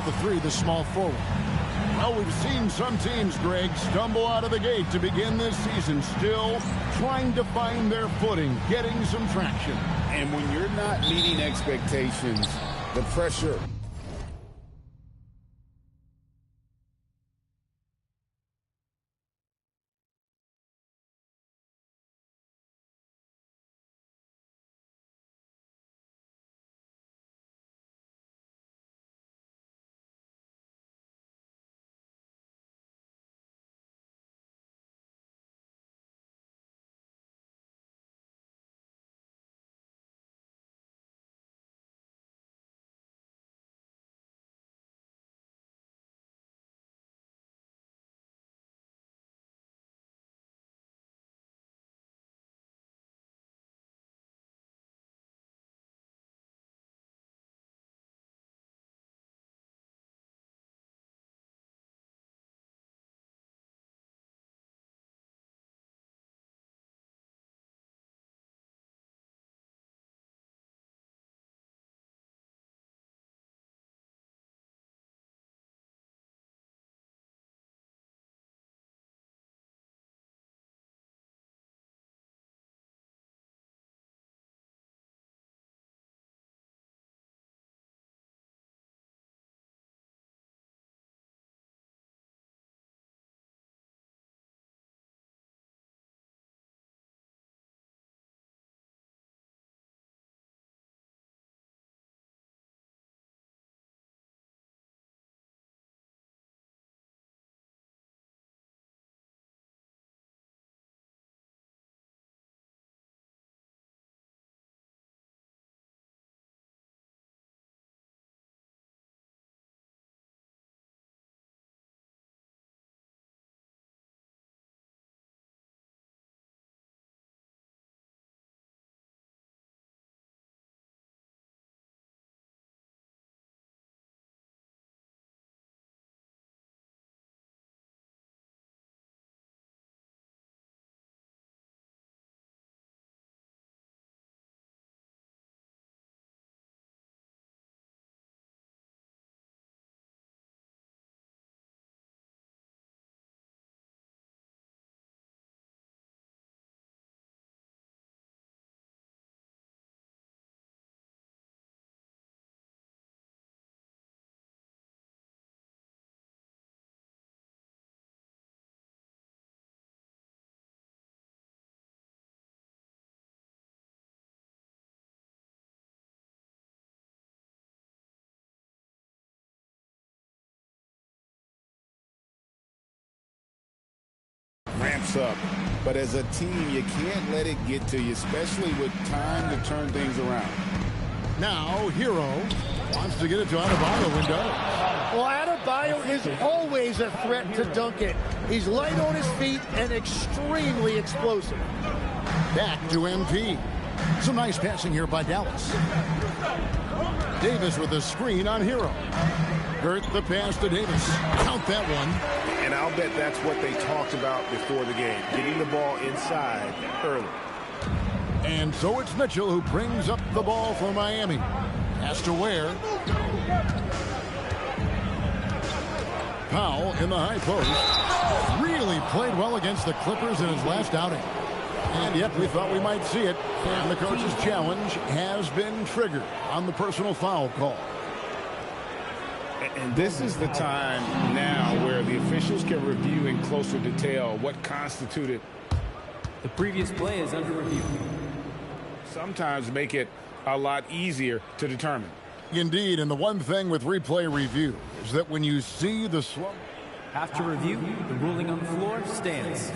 at the 3, the small forward. Well, we've seen some teams, Greg, stumble out of the gate to begin this season, still trying to find their footing, getting some traction. And when you're not meeting expectations, the pressure... ramps up. But as a team, you can't let it get to you, especially with time to turn things around. Now, Hero wants to get it to Adebayo window. Well, Adebayo is always a threat to dunk it. He's light on his feet and extremely explosive. Back to MP. Some nice passing here by Dallas. Davis with a screen on Hero. Hurt the pass to Davis. Count that one. And I'll bet that's what they talked about before the game, getting the ball inside early. And so it's Mitchell who brings up the ball for Miami. Has to Ware. Powell in the high post. Really played well against the Clippers in his last outing. And yet we thought we might see it. And the coach's challenge has been triggered on the personal foul call. And this is the time now where the officials can review in closer detail what constituted. The previous play is under review. Sometimes make it a lot easier to determine. Indeed, and the one thing with replay review is that when you see the slow... After review, the ruling on the floor stands.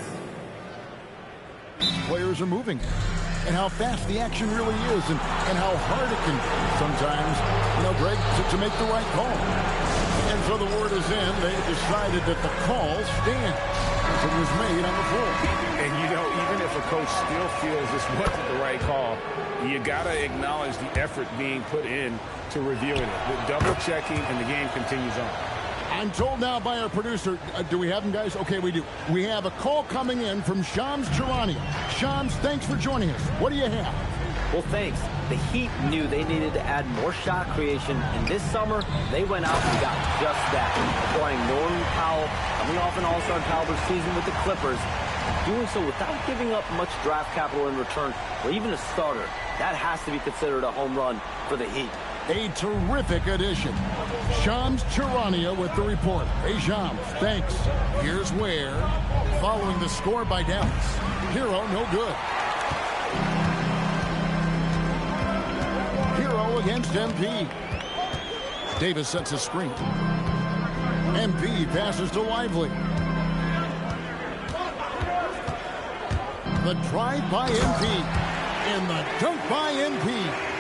Players are moving, and how fast the action really is, and how hard it can be sometimes, Greg, to make the right call. And so the word is in. They decided that the call stands as it was made on the floor. And, even if a coach still feels this wasn't the right call, you got to acknowledge the effort being put in to reviewing it. The double-checking, and the game continues on. I'm told now by our producer, do we have him, guys? Okay, we do. We have a call coming in from Shams Charania. Shams, thanks for joining us. What do you have? Well, thanks. The Heat knew they needed to add more shot creation, and this summer, they went out and got just that. Acquiring Norman Powell, coming off an all-star caliber season with the Clippers, doing so without giving up much draft capital in return, or even a starter. That has to be considered a home run for the Heat. A terrific addition. Shams Charania with the report. Hey, Shams, thanks. Here's Ware. Following the score by Dallas. Hero, no good. Hero against MP. Davis sets a screen. MP passes to Lively. The drive by MP. And the dunk by MP.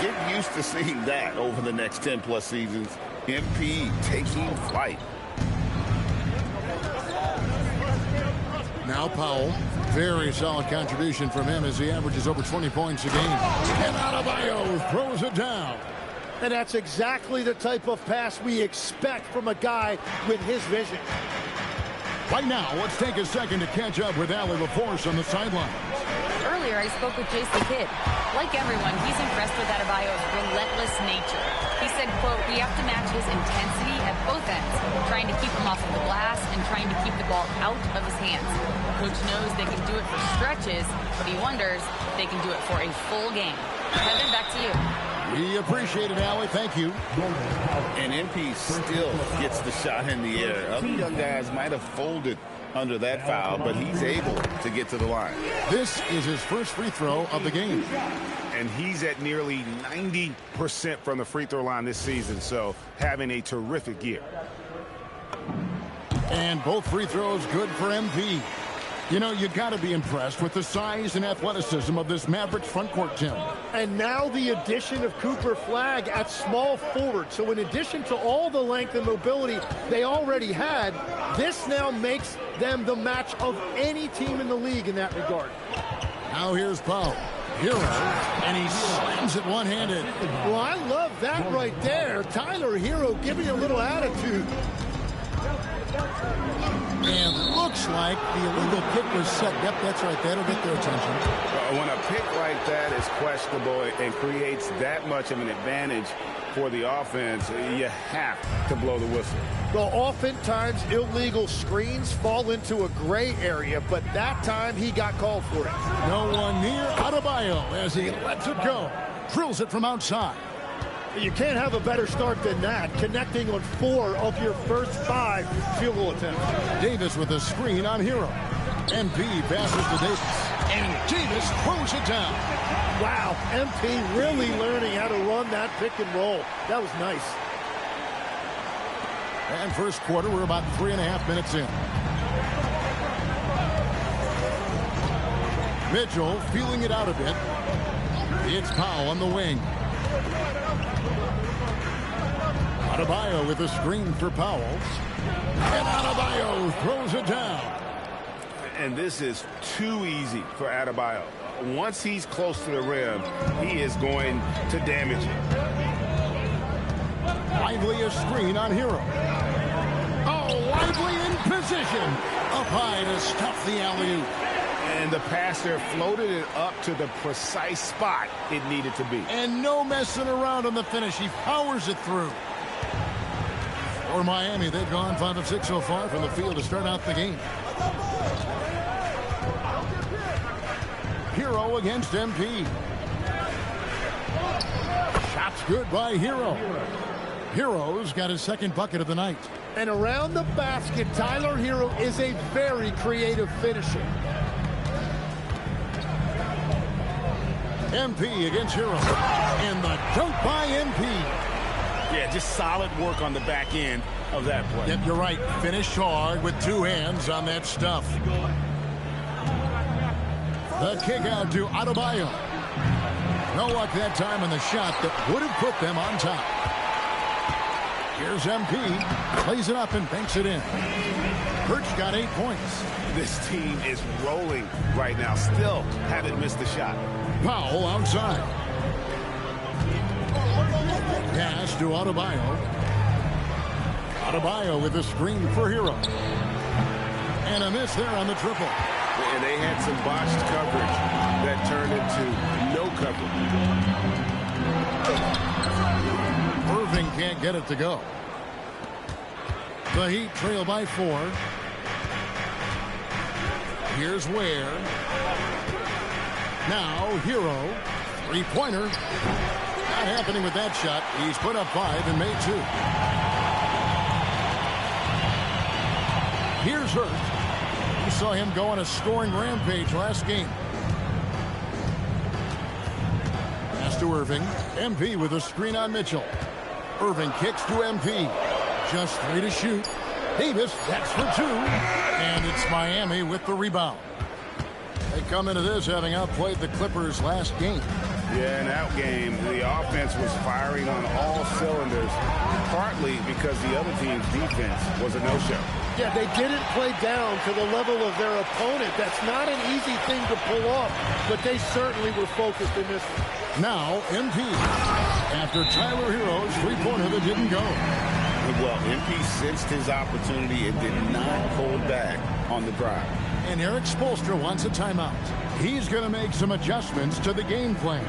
Get used to seeing that over the next 10-plus seasons. MP taking flight. Now Powell. Very solid contribution from him as he averages over 20 points a game. And Adebayo throws it down. And that's exactly the type of pass we expect from a guy with his vision. Right now, let's take a second to catch up with Allie LaForce on the sidelines. Earlier, I spoke with Jason Kidd. Like everyone, he's impressed with Adebayo's relentless nature. He said, quote, "We have to match his intensity at both ends, trying to keep him off of the glass and trying to keep the ball out of his hands. Coach knows they can do it for stretches, but he wonders if they can do it for a full game." Kevin, back to you. We appreciate it, Allie. Thank you. And MP still gets the shot in the air. Other young guys might have folded under that foul, but he's able to get to the line. This is his first free throw of the game. And he's at nearly 90% from the free throw line this season, so having a terrific year. And both free throws good for MP. You know, you got to be impressed with the size and athleticism of this Mavericks front court, Tim. And now the addition of Cooper Flagg at small forward. So in addition to all the length and mobility they already had, this now makes them the match of any team in the league in that regard. Now here's Powell. Hero, and he slams it one-handed. Well, I love that right there. Tyler Hero giving a little attitude. And looks like the illegal kick was set. Yep, that's right. That'll get their attention. When a pick like that is questionable and creates that much of an advantage for the offense, you have to blow the whistle. Well, oftentimes illegal screens fall into a gray area, but that time he got called for it. No one near Adebayo as he lets it go. Drills it from outside. You can't have a better start than that, connecting on 4 of your first 5 field goal attempts. Davis with a screen on Hero. MP passes to Davis. And Davis throws it down. Wow, MP really learning how to run that pick and roll. That was nice. And first quarter, we're about 3.5 minutes in. Mitchell feeling it out a bit. It's Powell on the wing. Adebayo with a screen for Powell. And Adebayo throws it down. And this is too easy for Adebayo. Once he's close to the rim, he is going to damage it. Lively a screen on Hero. Oh, Lively in position. Up high to stuff the alley-oop. And the passer floated it up to the precise spot it needed to be. And no messing around on the finish. He powers it through. For Miami, they've gone 5 of 6 so far from the field to start out the game. Hero against MP. Shots good by Hero. Hero's got his second bucket of the night. And around the basket, Tyler Hero is a very creative finisher. MP against Hero. And the dunk by MP. Yeah, just solid work on the back end of that play. Yep, you're right. Finished hard with 2 hands on that stuff. The kick out to Adebayo. No luck that time on the shot that would have put them on top. Here's MP. Plays it up and banks it in. Birch got 8 points. This team is rolling right now. Still haven't missed a shot. Powell outside. Pass to Adebayo. Adebayo with a screen for Hero. And a miss there on the triple. And they had some botched coverage that turned into no recovery. Irving can't get it to go. The Heat trail by 4. Here's Ware. Now, Hero. Three-pointer. Not happening with that shot. He's put up 5 and made 2. Here's Hurt. You saw him go on a scoring rampage last game. Pass to Irving. MP with a screen on Mitchell. Irving kicks to MP. Just 3 to shoot. Davis, that's for 2. And it's Miami with the rebound. They come into this having outplayed the Clippers last game. Yeah, in that game, the offense was firing on all cylinders, partly because the other team's defense was a no-show. Yeah, they didn't play down to the level of their opponent. That's not an easy thing to pull off, but they certainly were focused in this one. Now, MP. After Tyler Hero's three-pointer that didn't go. Well, MP sensed his opportunity and did not hold back on the drive. And Eric Spoelstra wants a timeout. He's going to make some adjustments to the game plan.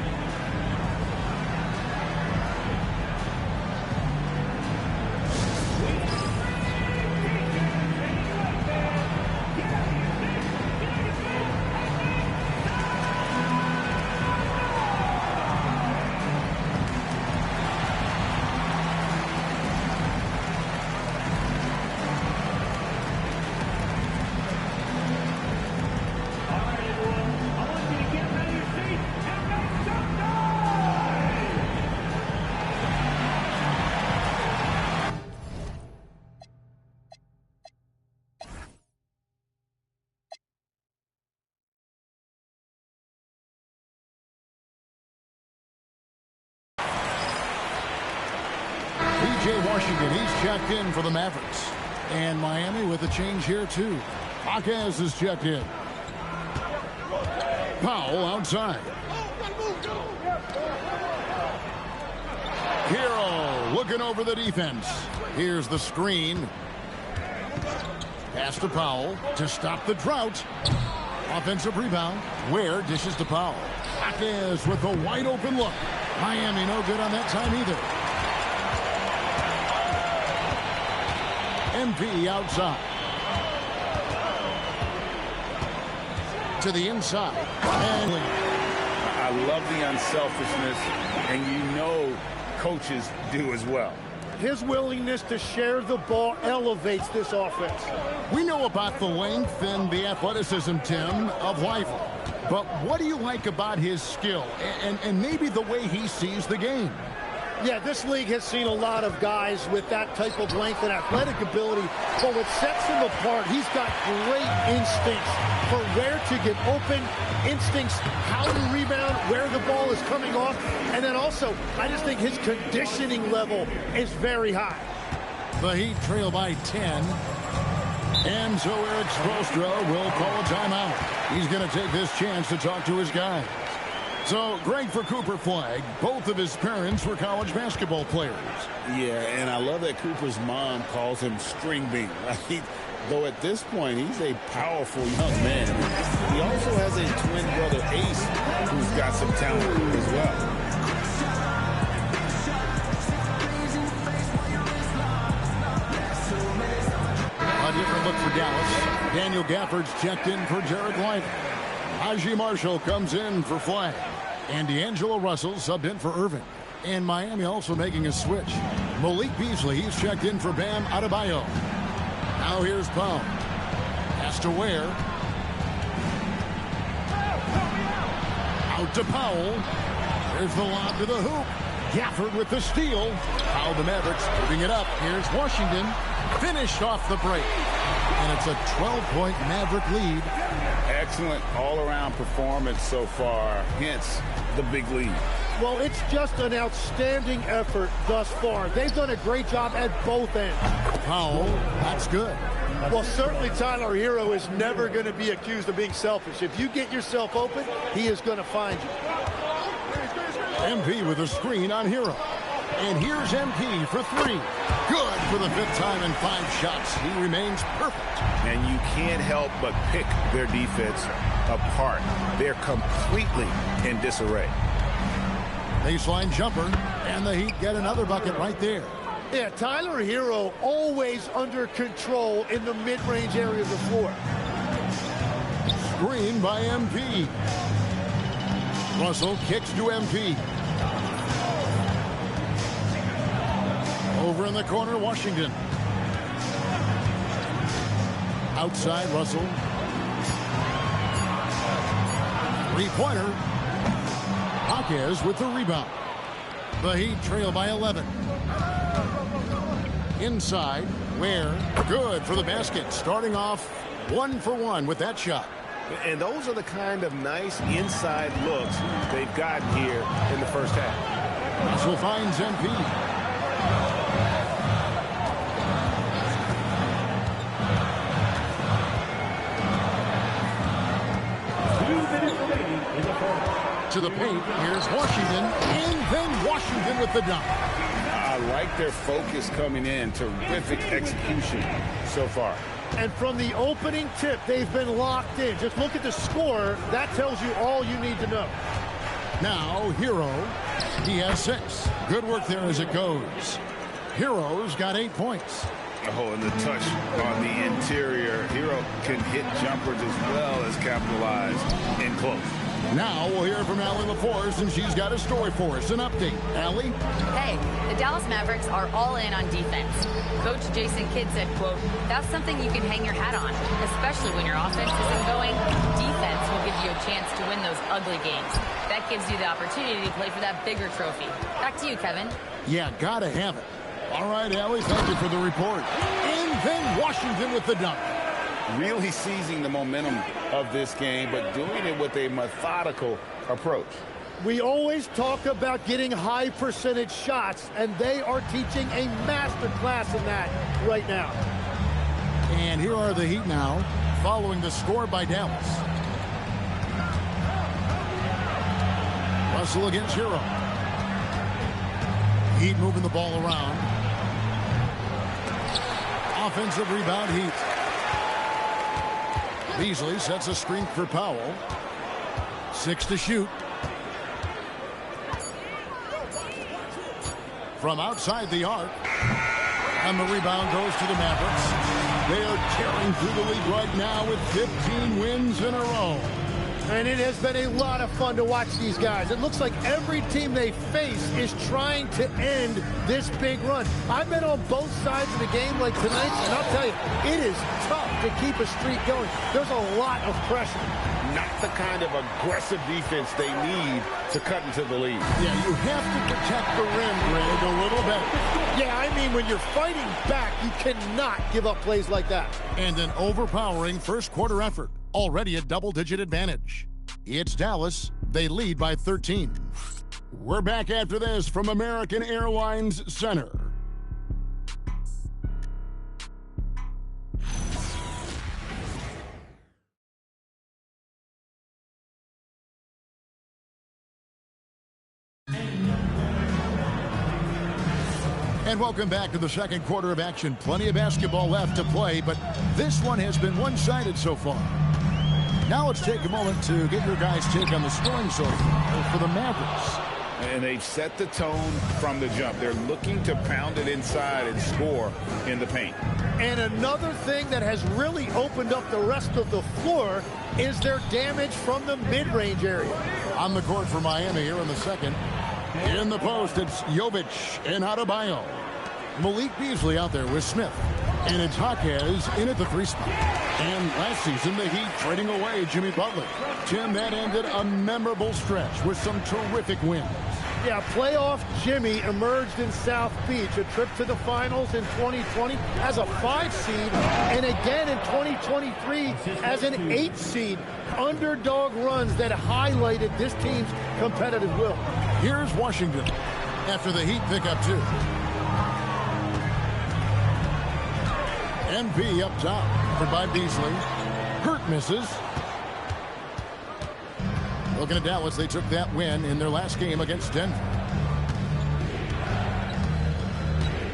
Washington, he's checked in for the Mavericks. And Miami with a change here, too. Marquez is checked in. Powell outside. Hero looking over the defense. Here's the screen. Pass to Powell to stop the drought. Offensive rebound. Ware dishes to Powell. Marquez with a wide open look. Miami no good on that time either. MP outside. To the inside. And I love the unselfishness, and you know coaches do as well. His willingness to share the ball elevates this offense. We know about the length and the athleticism, Tim, of Weifel. But what do you like about his skill and maybe the way he sees the game? Yeah, this league has seen a lot of guys with that type of length and athletic ability, but what sets him apart, he's got great instincts for where to get open, instincts how to rebound, where the ball is coming off, and then also, I just think his conditioning level is very high. The Heat trail by 10, and so Eric Spoelstra will call a timeout. He's going to take this chance to talk to his guys. So, great for Cooper Flagg. Both of his parents were college basketball players. Yeah, and I love that Cooper's mom calls him String Bean. Right? Though at this point, he's a powerful young man. He also has a twin brother, Ace, who's got some talent as well. A different look for Dallas. Daniel Gafford's checked in for Jared Lively. Haji Marshall comes in for Flagg. And D'Angelo Russell subbed in for Irving. And Miami also making a switch. Malik Beasley, he's checked in for Bam Adebayo. Now here's Powell. Pass to Ware. Out to Powell. There's the lob to the hoop. Gafford with the steal. How the Mavericks moving it up. Here's Washington. Finished off the break. And it's a 12-point Maverick lead. Excellent all-around performance so far, hence the big lead. Well, it's just an outstanding effort thus far. They've done a great job at both ends. Powell, that's good. Well, certainly Tyler Hero is never going to be accused of being selfish. If you get yourself open, he is going to find you. MP with a screen on Hero. And here's MP for 3. Good for the 5th time in 5 shots. He remains perfect. And you can't help but pick their defense apart. They're completely in disarray. Baseline jumper, and the Heat get another bucket right there. Yeah, Tyler Hero always under control in the mid-range area of the floor. Screen by MP. Russell kicks to MP. Over in the corner, Washington. Outside, Russell. Three-pointer. Jaquez with the rebound. The Heat trail by 11. Inside, Ware. Good for the basket. Starting off 1 for 1 with that shot. And those are the kind of nice inside looks they've gotten here in the first half. Russell finds MP. To the paint, here's Washington, and then Washington with the dunk. I like their focus coming in. Terrific execution so far. And from the opening tip, they've been locked in. Just look at the score. That tells you all you need to know. Now, Hero. He has 6. Good work there as it goes. Hero's got 8 points. Oh, and the touch on the interior. Hero can hit jumpers as well as capitalize in close. Now we'll hear from Allie LaForce, and she's got a story for us. An update. Allie? Hey, the Dallas Mavericks are all in on defense. Coach Jason Kidd said, quote, "That's something you can hang your hat on, especially when your offense isn't going. Defense will give you a chance to win those ugly games. That gives you the opportunity to play for that bigger trophy." Back to you, Kevin. Yeah, gotta have it. All right, Allie, thank you for the report. And then Washington with the dunk. Really seizing the momentum of this game, but doing it with a methodical approach. We always talk about getting high percentage shots, and they are teaching a master class in that right now. And here are the Heat now, following the score by Dallas. Russell against Hero. Heat moving the ball around. Offensive rebound, Heat. Beasley sets a screen for Powell. 6 to shoot. From outside the arc. And the rebound goes to the Mavericks. They are tearing through the league right now with 15 wins in a row. And it has been a lot of fun to watch these guys. It looks like every team they face is trying to end this big run. I've been on both sides of the game like tonight, and I'll tell you, it is tough to keep a streak going. There's a lot of pressure. Not the kind of aggressive defense they need to cut into the lead. Yeah, you have to protect the rim, Greg, a little bit. Yeah, I mean, when you're fighting back, you cannot give up plays like that. And an overpowering first quarter effort. Already a double-digit advantage. It's Dallas. They lead by 13. We're back after this from American Airlines Center. And welcome back to the second quarter of action. Plenty of basketball left to play, but this one has been one-sided so far. Now let's take a moment to get your guys' take on the scoring so far for the Mavericks. And they've set the tone from the jump. They're looking to pound it inside and score in the paint. And another thing that has really opened up the rest of the floor is their damage from the mid-range area. On the court for Miami here in the second. In the post, it's Jovic and Adebayo. Malik Beasley out there with Smith. And it's Jaquez in at the 3 spot. And last season, the Heat trading away Jimmy Butler. Tim, that ended a memorable stretch with some terrific wins. Yeah, playoff Jimmy emerged in South Beach, a trip to the finals in 2020 as a 5 seed, and again in 2023 as an 8 seed. Underdog runs that highlighted this team's competitive will. Here's Washington after the Heat pick up 2. MP up top for by Beasley. Hurt misses. Looking at Dallas, they took that win in their last game against Denver.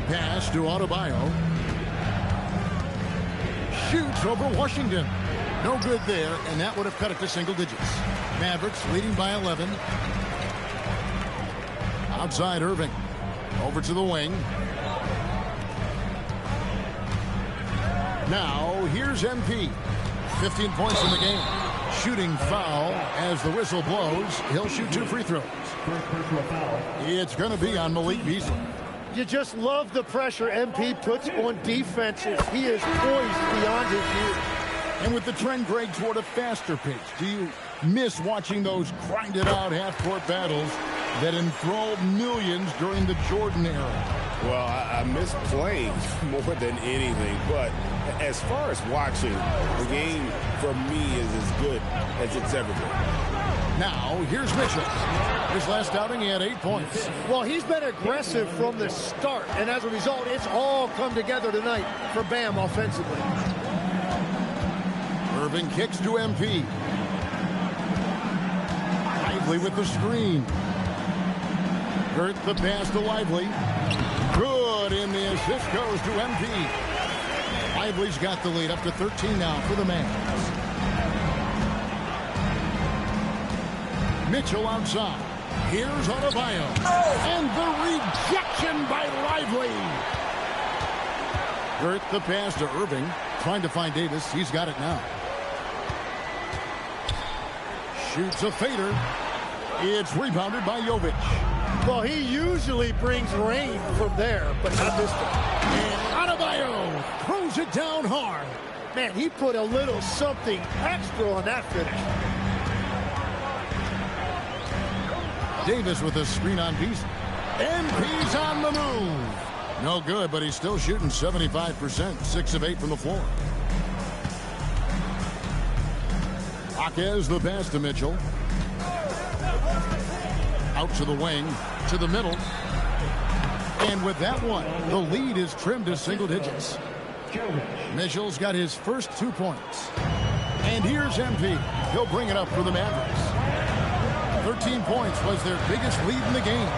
Pass to Adebayo. Shoots over Washington. No good there, and that would have cut it to single digits. Mavericks leading by 11. Outside Irving. Over to the wing. Now, here's MP. 15 points in the game. Shooting foul as the whistle blows. He'll shoot 2 free throws. It's going to be on Malik Beasley. You just love the pressure MP puts on defenses. He is poised beyond his years. And with the trend, Greg, toward a faster pace, do you miss watching those grinded-out half-court battles that enthralled millions during the Jordan era? Well, I miss playing more than anything, but as far as watching, the game for me is as good as it's ever been. Now, here's Mitchell. His last outing, he had 8 points. Well, he's been aggressive from the start, and as a result, it's all come together tonight for Bam offensively. Irving kicks to MP. Lively with the screen. Hurt the pass to Lively. Good, and the assist goes to MP. Lively's got the lead up to 13 now for the Mavs. Mitchell outside. Here's Adebayo. And the rejection by Lively. Hurt the pass to Irving. Trying to find Davis. He's got it now. Shoots a fader. It's rebounded by Jovic. Well, he usually brings rain from there, but not this time. And Adebayo throws it down hard. Man, he put a little something extra on that finish. Davis with a screen on Beasley. MP's on the move. No good, but he's still shooting 75%. 6 of 8 from the floor. Jaquez the pass to Mitchell. Out to the wing, to the middle. And with that one, the lead is trimmed to single digits. Mitchell's got his first 2 points. And here's MP. He'll bring it up for the Mavericks. 13 points was their biggest lead in the game.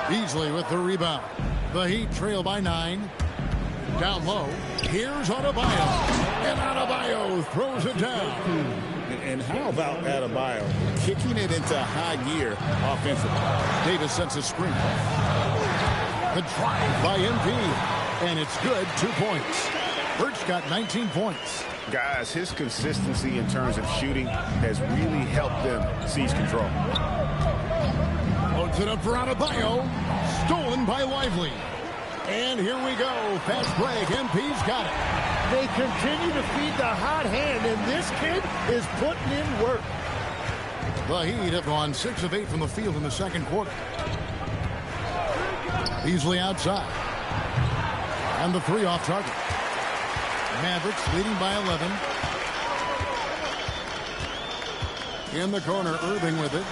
Beasley with the rebound. The Heat trail by 9. Down low. Here's Adebayo. And Adebayo throws it down. And how about Adebayo kicking it into high gear offensively? Davis sets a screen. The drive by MP. And it's good. 2 points. Birch got 19 points. Guys, his consistency in terms of shooting has really helped them seize control. Loads it up for Adebayo. Stolen by Lively. And here we go. Fast break. MP's got it. They continue to feed the hot hand, and this kid is putting in work. The Heat have gone 6 of 8 from the field in the second quarter. Beasley outside. And the 3 off target. Mavericks leading by 11. In the corner, Irving with it.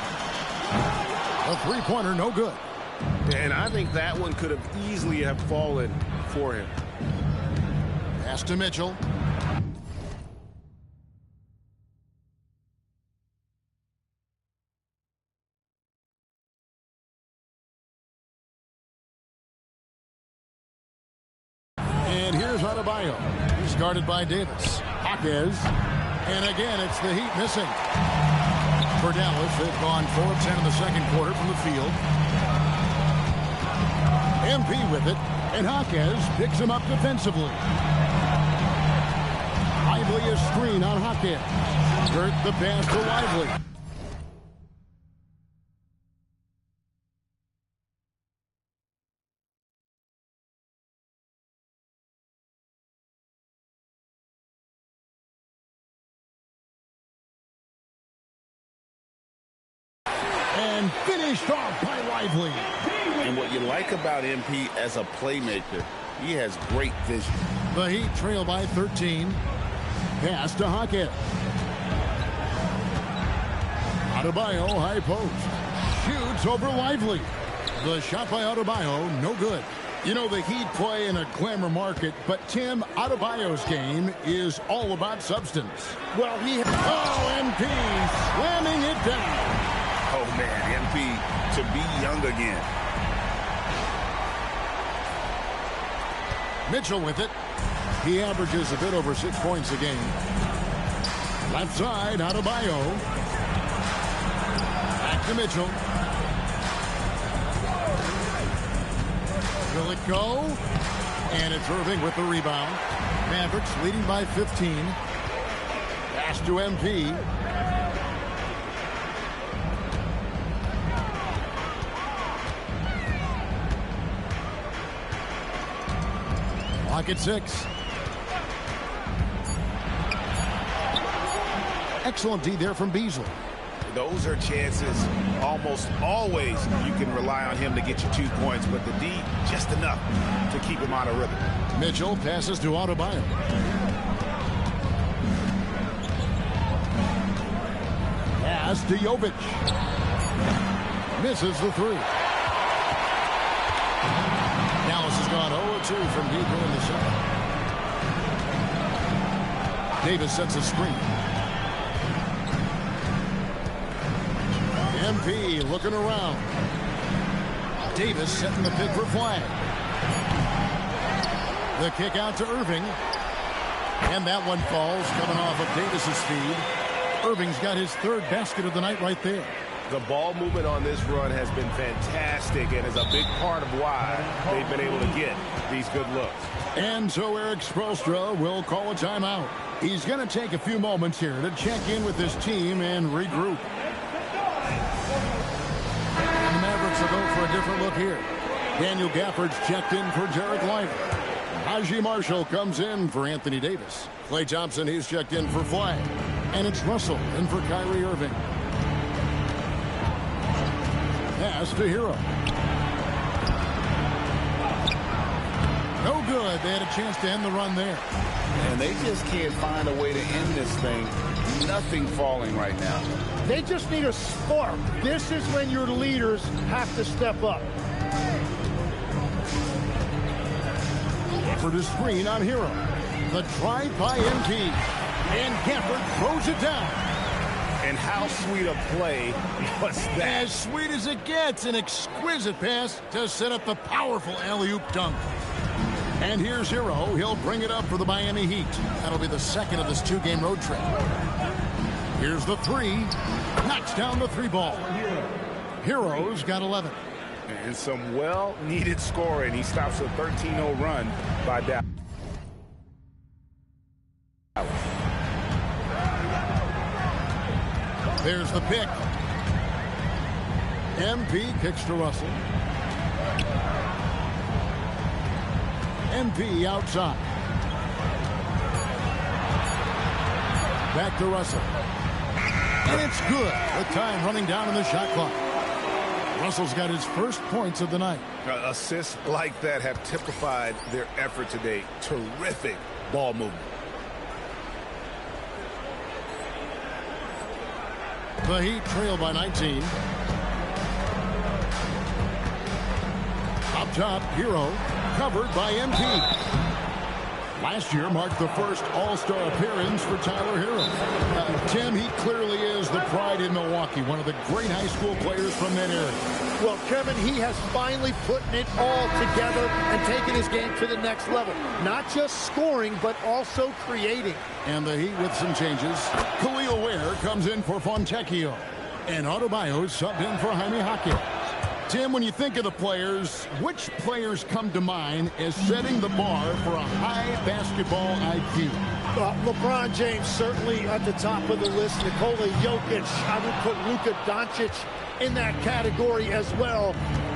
A 3-pointer, no good. And I think that one could have easily have fallen for him. Pass to Mitchell. And here's Adebayo. He's guarded by Davis. Jaquez. And again, it's the Heat missing. For Dallas, they've gone 4 of 10 in the second quarter from the field. MP with it, and Jaquez picks him up defensively. Lively a screen on Jaquez. Hurt the pass to Lively. And finished off by Lively. And what you like about MP as a playmaker, he has great vision. The Heat trail by 13. Pass to Jaquez. Adebayo, high post. Shoots over Lively. The shot by Adebayo, no good. You know, the Heat play in a glamour market, but Tim, Adebayo's game is all about substance. Well, MP slamming it down. Oh, man, MP to be young again. Mitchell with it. He averages a bit over 6 points a game. Left side, Adebayo. Back to Mitchell. Will it go? And it's Irving with the rebound. Mavericks leading by 15. Pass to MP. Clock at 6. Excellent D there from Beasley. Those are chances almost always you can rely on him to get you 2 points, but the D just enough to keep him out of rhythm. Mitchell passes to Adebayo. Pass to Jovic. Misses the 3. Dallas has gone 0-2 from deep in the second. Davis sets a screen. MP looking around. Davis setting the pick for Flag. The kick out to Irving. And that one falls coming off of Davis's feed. Irving's got his 3rd basket of the night right there. The ball movement on this run has been fantastic and is a big part of why they've been able to get these good looks. And so Eric Spoelstra will call a timeout. He's going to take a few moments here to check in with his team and regroup. The Mavericks will go for a different look here. Daniel Gafford's checked in for Derek Lively. Haji Marshall comes in for Anthony Davis. Klay Thompson, he's checked in for Flag. And it's Russell in for Kyrie Irving. Pass to Hero. No good. They had a chance to end the run there. And they just can't find a way to end this thing. Nothing falling right now. They just need a spark. This is when your leaders have to step up. For the screen on Hero. The drive by MP. And Gafford throws it down. And how sweet a play was that? As sweet as it gets. An exquisite pass to set up the powerful alley-oop dunk. And here's Hero. He'll bring it up for the Miami Heat. That'll be the 2nd of this 2-game road trip. Here's the 3. Knocks down the 3 ball. Hero's got 11. And some well-needed scoring. He stops a 13-0 run by Dallas. There's the pick. MP kicks to Russell. MP outside. Back to Russell. And it's good with time running down in the shot clock. Russell's got his 1st points of the night. Assists like that have typified their effort today. Terrific ball movement. The Heat trail by 19. Up top, Hero, covered by MP. Last year marked the first All-Star appearance for Tyler Hero. Tim, he clearly is the pride in Milwaukee, one of the great high school players from that area. Well, Kevin, he has finally put it all together and taken his game to the next level. Not just scoring, but also creating. And the Heat with some changes. Khalil Ware comes in for Fontecchio. And Adebayo subbed in for Jaime Jaquez. Tim, when you think of the players, which players come to mind as setting the bar for a high basketball IQ? LeBron James certainly at the top of the list. Nikola Jokic, I would put Luka Doncic in that category as well.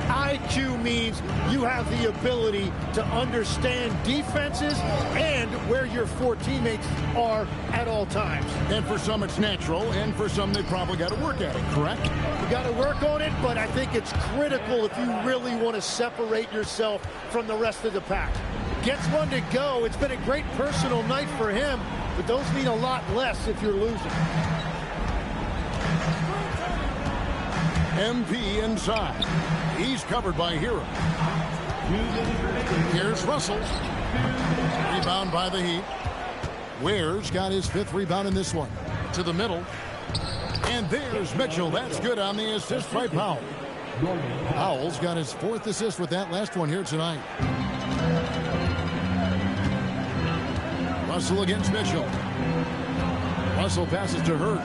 IQ means you have the ability to understand defenses and where your 4 teammates are at all times. And for some it's natural, and for some they probably got to work at it, correct? You got to work on it, but I think it's critical if you really want to separate yourself from the rest of the pack. Gets one to go. It's been a great personal night for him, but those mean a lot less if you're losing. MP inside. He's covered by Hero. Here's Russell. Rebound by the Heat. Ware's got his 5th rebound in this one. To the middle. And there's Mitchell. That's good on the assist by Powell. Powell's got his 4th assist with that last one here tonight. Russell against Mitchell. Russell passes to Hurt.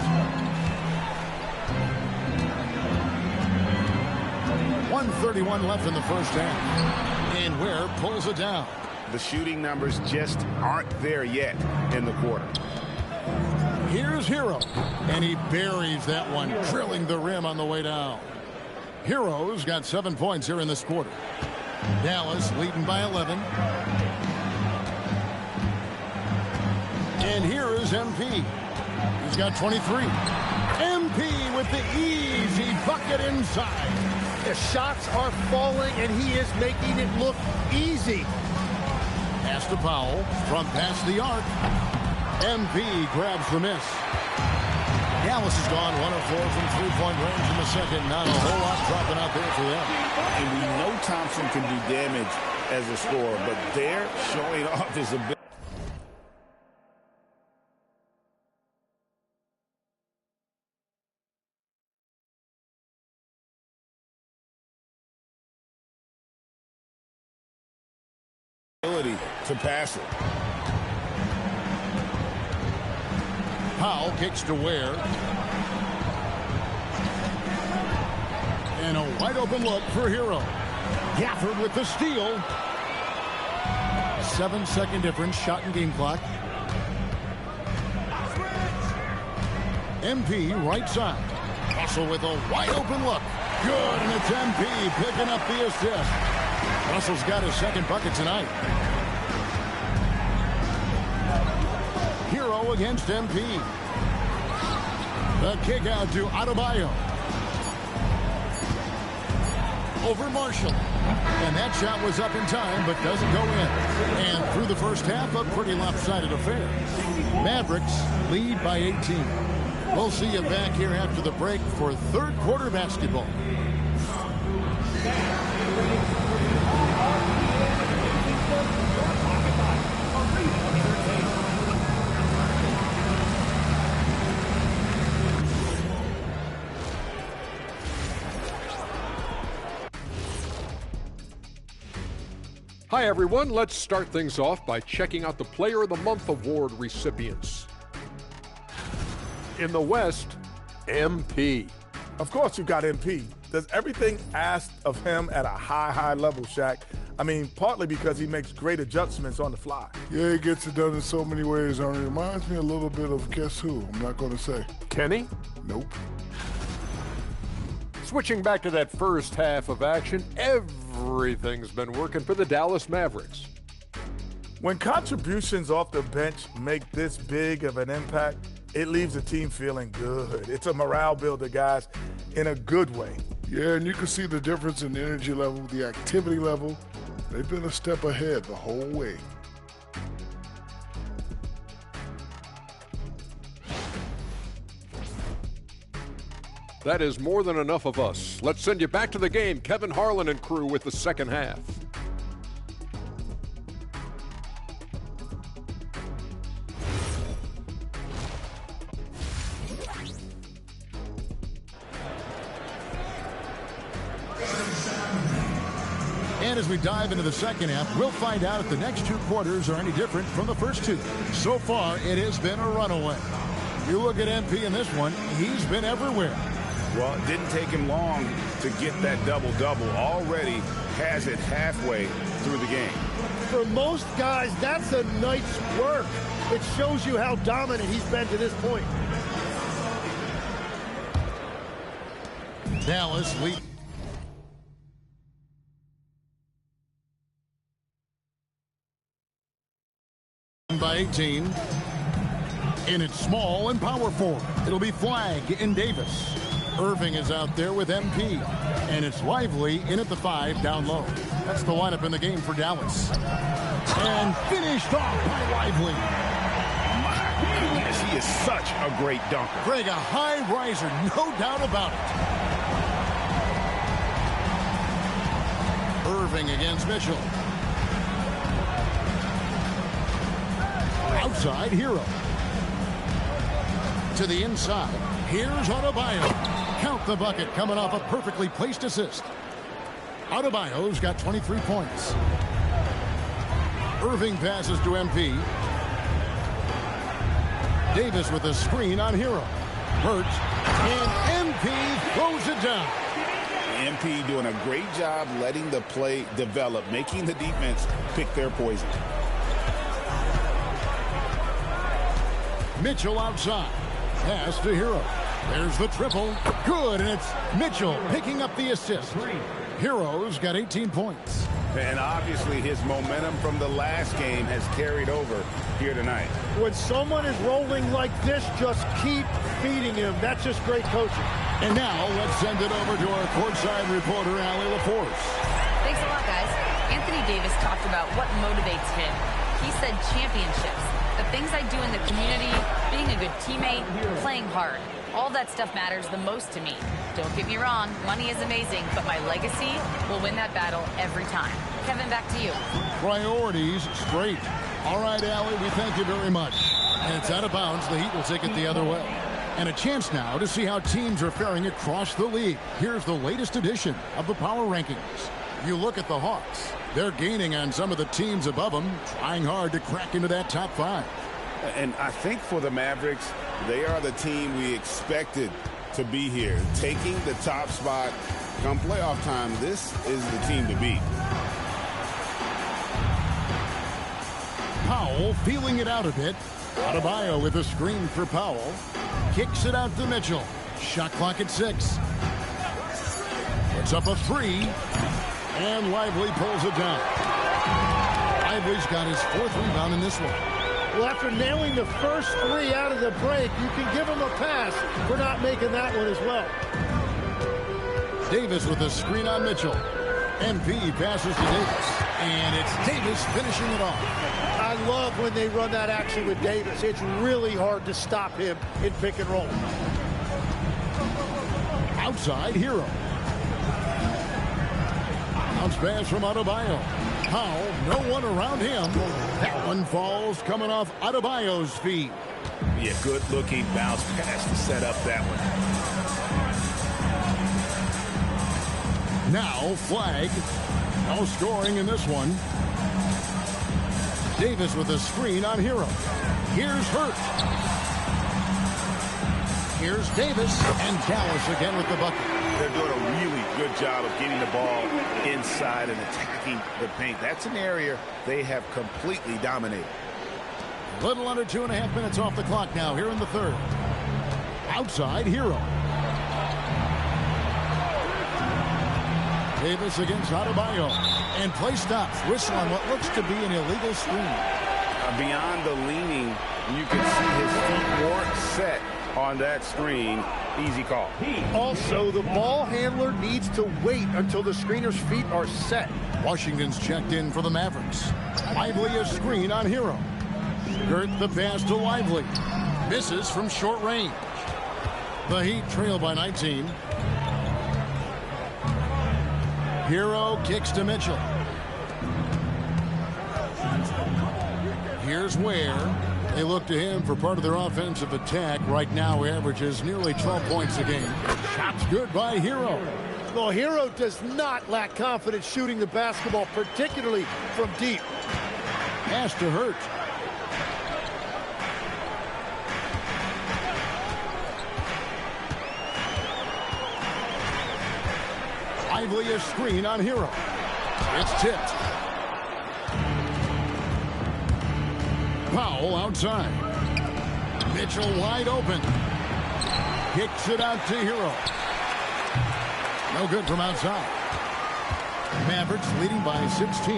1:31 left in the first half. And Ware pulls it down. The shooting numbers just aren't there yet in the quarter. Here's Hero. And he buries that one, drilling the rim on the way down. Hero's got 7 points here in this quarter. Dallas leading by 11. And here is MP. He's got 23. MP with the easy bucket inside. The shots are falling, and he is making it look easy. Pass to Powell from past the arc. MP grabs the miss. Dallas has gone 1 of 4 from three-point range in the second. Not a whole lot dropping out there for them. And we know Thompson can do damage as a scorer, but they're showing off his ability. To pass it. Powell kicks to Ware. And a wide open look for Hero. Gafford with the steal. 7-second difference, shot and game clock. MP right side. Russell with a wide open look. Good, and it's MP picking up the assist. Russell's got his second bucket tonight. Hero against MP. The kick out to Adebayo. Over Marshall. And that shot was up in time, but doesn't go in. And through the first half, a pretty lopsided affair. Mavericks lead by 18. We'll see you back here after the break for third quarter basketball. Hi everyone, let's start things off by checking out the Player of the Month award recipients. In the West, MP. Of course you've got MP. Does everything asked of him at a high level, Shaq. I mean, partly because he makes great adjustments on the fly. Yeah, he gets it done in so many ways, Arnie. It reminds me a little bit of guess who? I'm not going to say. Kenny? Nope. Switching back to that first half of action, everything's been working for the Dallas Mavericks. When contributions off the bench make this big of an impact, it leaves the team feeling good. It's a morale builder, guys, in a good way. Yeah, and you can see the difference in the energy level, the activity level. They've been a step ahead the whole way. That is more than enough of us. Let's send you back to the game. Kevin Harlan and crew with the second half. And as we dive into the second half, we'll find out if the next two quarters are any different from the first two. So far, it has been a runaway. You look at MP in this one, he's been everywhere. Well, it didn't take him long to get that double-double. Already has it halfway through the game. For most guys, that's a night's work. It shows you how dominant he's been to this point. Dallas lead. By 18. And it's small and power forward. It'll be Flagg and Davis. Irving is out there with MP. And it's Lively in at the 5 down low. That's the lineup in the game for Dallas. And finished off by Lively. My goodness, he is such a great dunker. Greg, a high riser, no doubt about it. Irving against Mitchell. Outside, Hero. To the inside. Here's Adebayo. Count the bucket coming off a perfectly placed assist. Adebayo's got 23 points. Irving passes to MP. Davis with a screen on Hero. Hurt. And MP throws it down. MP doing a great job letting the play develop, making the defense pick their poison. Mitchell outside. Pass to Hero. There's the triple. Good, and it's Mitchell picking up the assist. Hero's got 18 points. And obviously his momentum from the last game has carried over here tonight. When someone is rolling like this, just keep feeding him. That's just great coaching. And now let's send it over to our courtside reporter, Allie LaForce. Thanks a lot, guys. Anthony Davis talked about what motivates him. He said championships, the things I do in the community, being a good teammate, playing hard. All that stuff matters the most to me. Don't get me wrong, money is amazing, but my legacy will win that battle every time. Kevin, back to you. Priorities straight. All right, Allie, we thank you very much. And it's out of bounds. The Heat will take it the other way. And a chance now to see how teams are faring across the league. Here's the latest edition of the Power Rankings. You look at the Hawks. They're gaining on some of the teams above them, trying hard to crack into that top 5. And I think for the Mavericks, they are the team we expected to be here. Taking the top spot come playoff time, this is the team to beat. Powell feeling it out a bit. Adebayo with a screen for Powell. Kicks it out to Mitchell. Shot clock at 6. Puts up a 3. And Lively pulls it down. Lively's got his 4th rebound in this one. Well, after nailing the first 3 out of the break, you can give him a pass for not making that one as well. Davis with a screen on Mitchell. MP passes to Davis. And it's Davis finishing it off. I love when they run that action with Davis. It's really hard to stop him in pick and roll. Outside, Hero. Bounce pass from Adebayo. Powell, no one around him. That one falls coming off Adebayo's feet. Yeah, good-looking bounce pass to set up that one. Now, flag. No scoring in this one. Davis with a screen on Hero. Here's Hurt. Here's Davis, and Dallas again with the bucket. They're doing a really good job of getting the ball inside and attacking the paint. That's an area they have completely dominated. A little under 2.5 minutes off the clock now here in the 3rd. Outside, Hero. Davis against Adebayo. And play stops. Whistle on what looks to be an illegal screen. Beyond the leaning, you can see his feet weren't set on that screen. Easy call. Also, the ball handler needs to wait until the screener's feet are set. Washington's checked in for the Mavericks. Lively a screen on Hero. Gert the pass to Lively. Misses from short range. The Heat trail by 19. Hero kicks to Mitchell. Here's Ware. They look to him for part of their offensive attack. Right now averages nearly 12 points a game. Shots good by Hero. Well, Hero does not lack confidence shooting the basketball, particularly from deep. Pass to Hurt. Lively a screen on Hero. It's tipped. Powell outside. Mitchell wide open. Kicks it out to Hero. No good from outside. Mavericks leading by 16.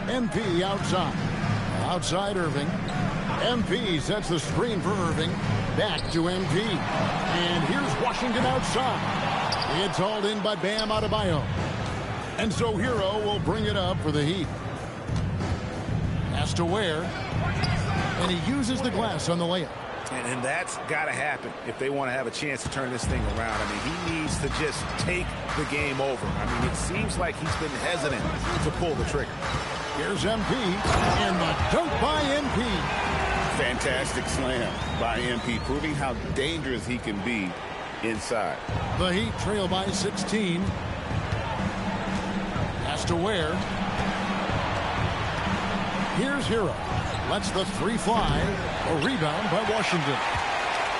MP outside. Outside Irving. MP sets the screen for Irving. Back to MP. And here's Washington outside. It's hauled in by Bam Adebayo. And so Hero will bring it up for the Heat. Has to Ware. And he uses the glass on the layup. And that's got to happen if they want to have a chance to turn this thing around. I mean, he needs to just take the game over. I mean, it seems like he's been hesitant to pull the trigger. Here's MP. And the dunk by MP. Fantastic slam by MP, proving how dangerous he can be inside. The Heat trail by 16. Has to Ware. Here's Hero. Lets the three fly. A rebound by Washington.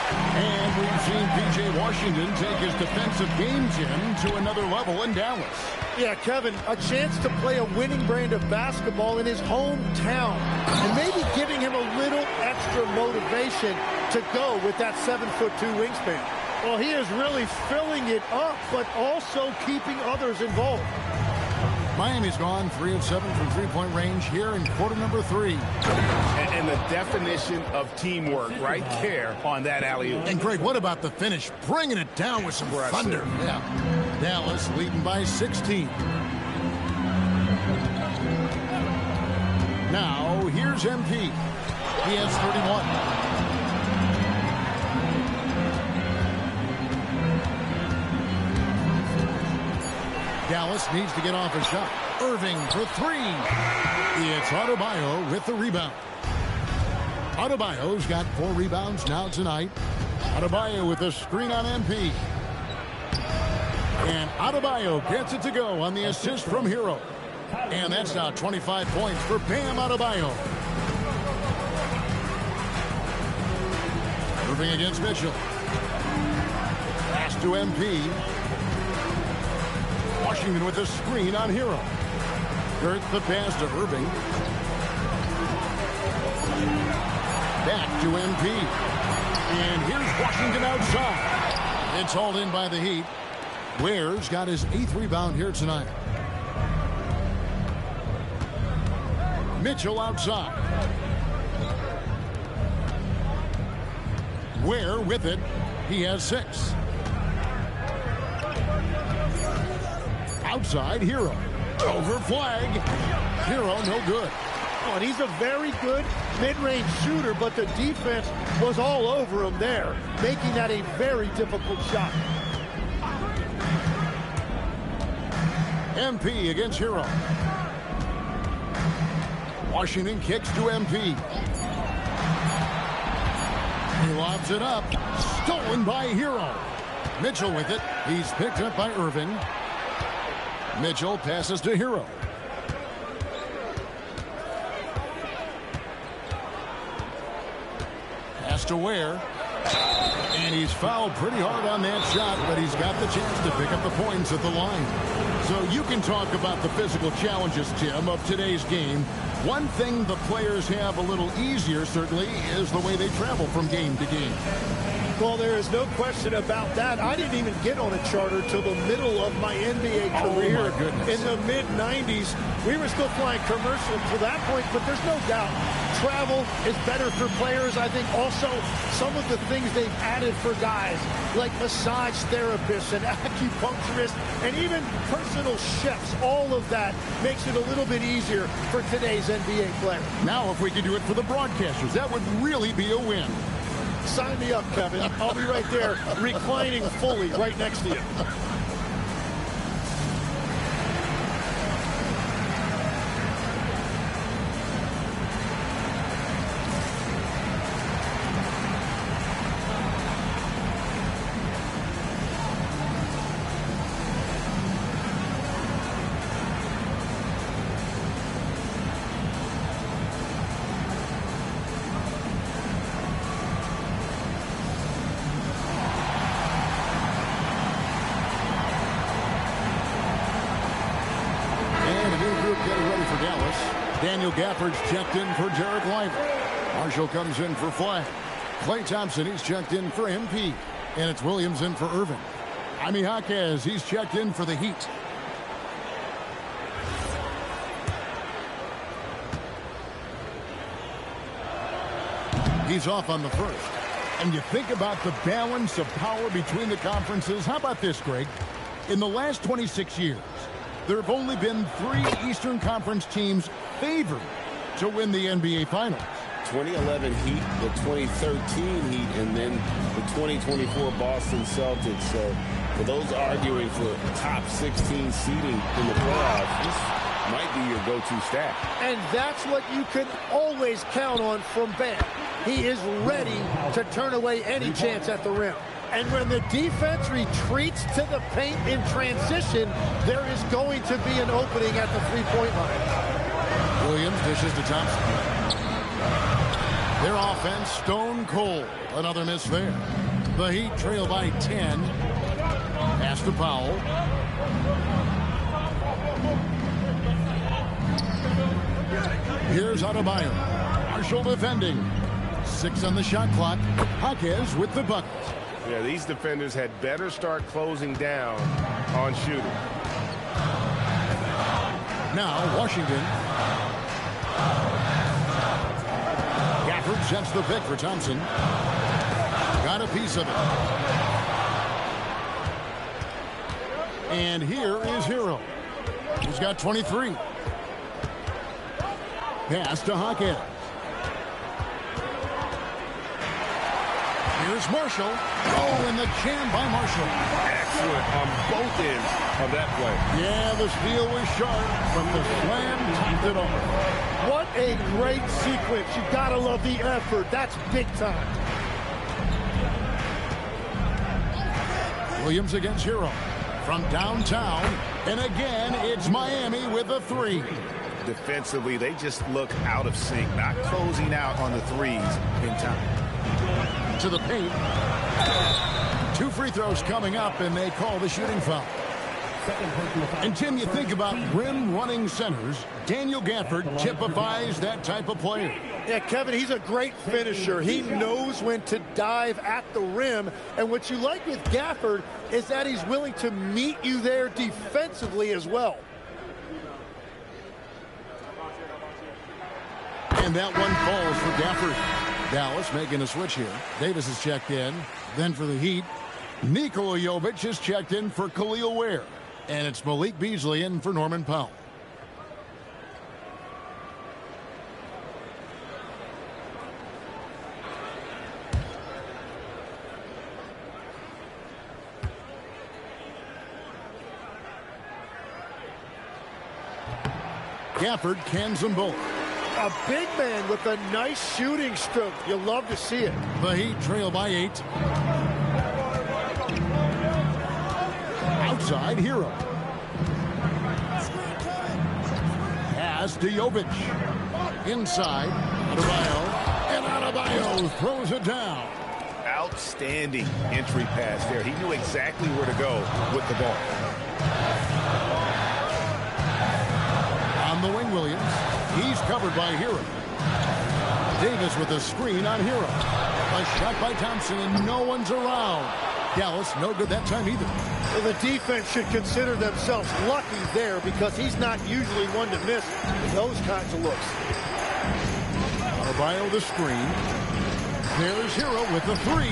And we've seen P.J. Washington take his defensive game, Jim, to another level in Dallas. Yeah, Kevin, a chance to play a winning brand of basketball in his hometown. And maybe giving him a little extra motivation to go with that 7'2" wingspan. Well, he is really filling it up, but also keeping others involved. Miami's gone 3 of 7 from three-point range here in quarter number 3. And the definition of teamwork right there on that alley-oop. And, Greg, what about the finish? Bringing it down with some thunder. Yeah. Dallas leading by 16. Now, here's MP. He has 31. Dallas needs to get off a shot. Irving for 3. It's Adebayo with the rebound. Adebayo's got 4 rebounds now tonight. Adebayo with a screen on MP. And Adebayo gets it to go on the assist from Hero. And that's now 25 points for Bam Adebayo. Irving against Mitchell. Pass to MP. Washington with a screen on Hero. Hurts the pass to Irving. Back to MP. And here's Washington outside. It's hauled in by the Heat. Ware's got his 8th rebound here tonight. Mitchell outside. Ware with it. He has 6. Outside, Hero. Over flag. Hero, no good. Oh, and he's a very good mid-range shooter, but the defense was all over him there, making that a very difficult shot. MP against Hero. Washington kicks to MP. He lobs it up. Stolen by Hero. Mitchell with it. He's picked up by Irving. Mitchell passes to Hero. Pass to Ware. And he's fouled pretty hard on that shot, but he's got the chance to pick up the points at the line. So you can talk about the physical challenges, Tim, of today's game. One thing the players have a little easier, certainly, is the way they travel from game to game. Well, there is no question about that. I didn't even get on a charter till the middle of my NBA career. Oh, my goodness. In the mid-90s. We were still flying commercial to that point, but there's no doubt travel is better for players. I think also some of the things they've added for guys like massage therapists and acupuncturists and even personal chefs, all of that makes it a little bit easier for today's NBA player. Now, if we could do it for the broadcasters, that would really be a win. Sign me up, Kevin. I'll be right there reclining fully right next to you. Daniel Gafford's checked in for Derek Lively. Marshall comes in for Flag. Klay Thompson, he's checked in for MP. And it's Williams in for Irving. Jaime Jaquez, he's checked in for the Heat. He's off on the first. And you think about the balance of power between the conferences. How about this, Greg? In the last 26 years, there have only been 3 Eastern Conference teams favored to win the NBA Finals. 2011 Heat, the 2013 Heat, and then the 2024 Boston Celtics. So for those arguing for top 16 seeding in the playoffs, this might be your go-to stat. And that's what you can always count on from Bam. He is ready to turn away any chance at the rim. And when the defense retreats to the paint in transition, there is going to be an opening at the three-point line. Williams dishes to Thompson. offense stone cold. Another miss there. The Heat trail by 10. Pass to Powell. Here's Adebayo. Marshall defending. 6 on the shot clock. Jaquez with the bucket. Yeah, these defenders had better start closing down on shooting. Now Washington. Gafford sets the pick for Thompson. Got a piece of it. And here is Hero. He's got 23. Pass to Jaquez. Here's Marshall. Oh, and the jam by Marshall. Excellent on both ends of that play. Yeah, the steal was sharp, but the slam topped it off. What a great sequence. You gotta love the effort. That's big time. Williams against Hero. From downtown, and again, it's Miami with a 3. Defensively, they just look out of sync, not closing out on the threes in time. To the paint. 2 free throws coming up, and they call the shooting foul. And Tim, you think about rim-running centers, Daniel Gafford typifies that type of player. Yeah, Kevin, he's a great finisher. He knows when to dive at the rim. And what you like with Gafford is that he's willing to meet you there defensively as well. And that one falls for Gafford. Dallas making a switch here. Davis is checked in. Then for the Heat, Nikola Jovic is checked in for Khalil Ware. And it's Malik Beasley in for Norman Powell. Gafford cans them both. A big man with a nice shooting stroke. You'll love to see it. The Heat trail by 8. Outside, Hero. Pass to Jovic. Inside, Adebayo. And Adebayo throws it down. Outstanding entry pass there. He knew exactly where to go with the ball. On the wing, Williams. He's covered by Hero. Davis with a screen on Hero. A shot by Thompson, and no one's around. Dallas, no good that time either. Well, the defense should consider themselves lucky there because he's not usually one to miss those kinds of looks. Adebayo the screen. There's Hero with the 3.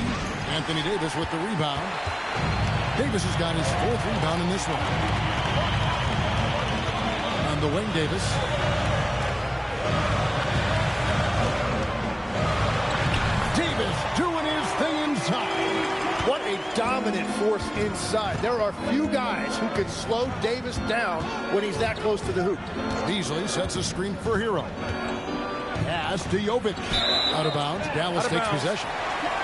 Anthony Davis with the rebound. Davis has got his 4th rebound in this one. On the wing, Davis. Davis doing his thing inside. What a dominant force inside. There are few guys who can slow Davis down when he's that close to the hoop. Beasley sets a screen for Hero. Pass to Jovic. Out of bounds. Dallas takes possession.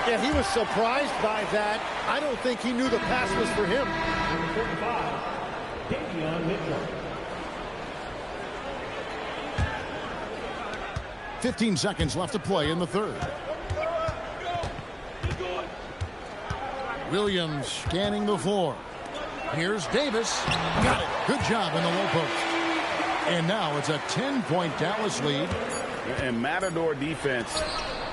Yeah, he was surprised by that. I don't think he knew the pass was for him. 15 seconds left to play in the 3rd. Williams scanning the floor. Here's Davis. Got it. Good job in the low post. And now it's a 10-point Dallas lead. And Matador defense,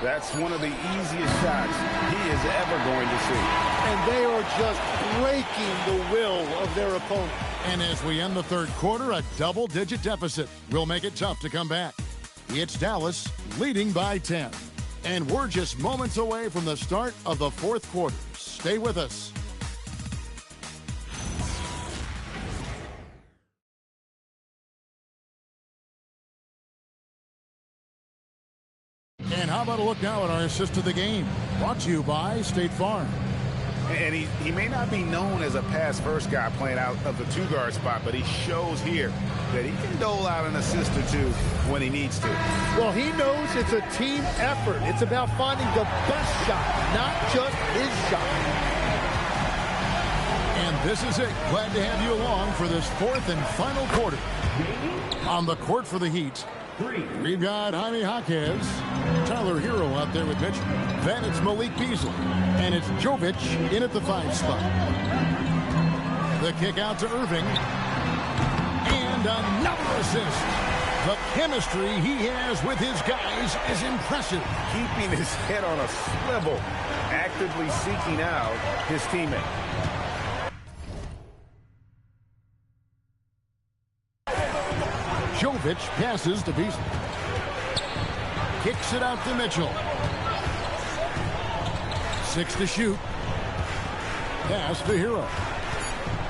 that's one of the easiest shots he is ever going to see. And they are just breaking the will of their opponent. And as we end the 3rd quarter, a double-digit deficit will make it tough to come back. It's Dallas leading by 10. And we're just moments away from the start of the 4th quarter. Stay with us. And how about a look now at our assist to the game? Brought to you by State Farm. And he may not be known as a pass-first guy playing out of the 2-guard spot, but he shows here that he can dole out an assist or 2 when he needs to. Well, he knows it's a team effort. It's about finding the best shot, not just his shot. And this is it. Glad to have you along for this 4th and final quarter. On the court for the Heat, We've got Jaime Jaquez, Tyler Hero out there with Mitchell. Then it's Malik Beasley, and it's Jovic in at the 5 spot. The kick out to Irving, and another assist. The chemistry he has with his guys is impressive. Keeping his head on a swivel, actively seeking out his teammate. Jovic passes to Beasley. Kicks it out to Mitchell. 6 to shoot. Pass to Hero.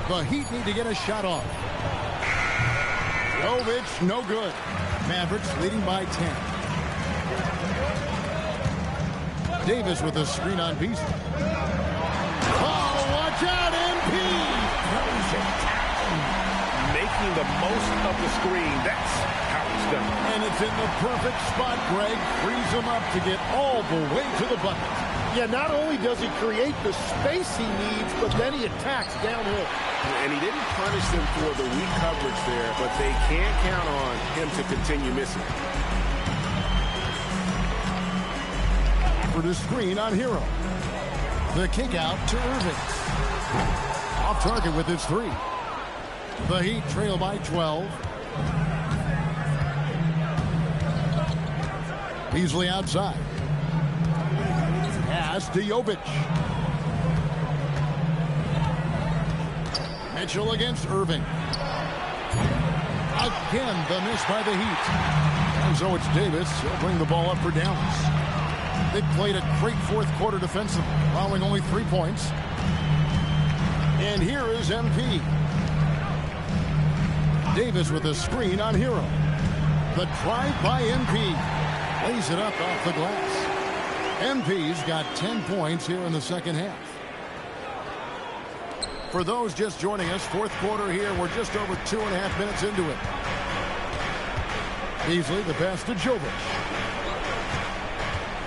The Heat need to get a shot off. Jovic, no good. Mavericks leading by 10. Davis with a screen on Beasley. Oh, watch out, MP! Throws it down. Making the most of the screen. That's how it's done. And it's in the perfect spot, Greg. Frees him up to get all the way to the bucket. Yeah, not only does he create the space he needs, but then he attacks downhill. And he didn't punish them for the weak coverage there, but they can't count on him to continue missing. For the screen on Hero. The kick out to Irving. Off target with his 3. The Heat trail by 12. Beasley outside. Pass to Jovic. Mitchell against Irving. Again, the miss by the Heat. And so it's Davis. He'll bring the ball up for Dallas. They played a great fourth quarter defensively, allowing only 3 points. And here is MP. Davis with a screen on Hero. The drive by MP. Lays it up off the glass. MP's got 10 points here in the second half. For those just joining us, fourth quarter here. We're just over 2.5 minutes into it. Beasley, the pass to Jovic.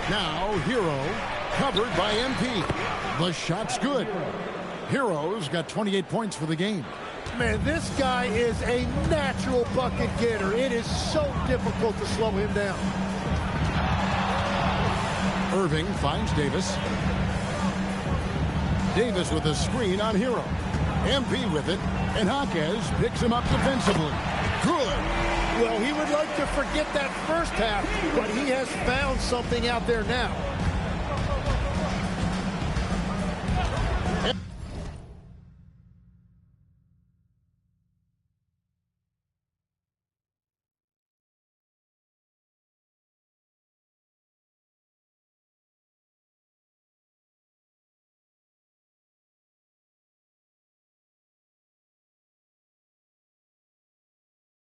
Now Hero, covered by MP. The shot's good. Hero's got 28 points for the game. Man, this guy is a natural bucket getter. It is so difficult to slow him down. Irving finds Davis. Davis with a screen on Hero. MP with it, and Jaquez picks him up defensively. Good. Well, he would like to forget that first half, but he has found something out there now.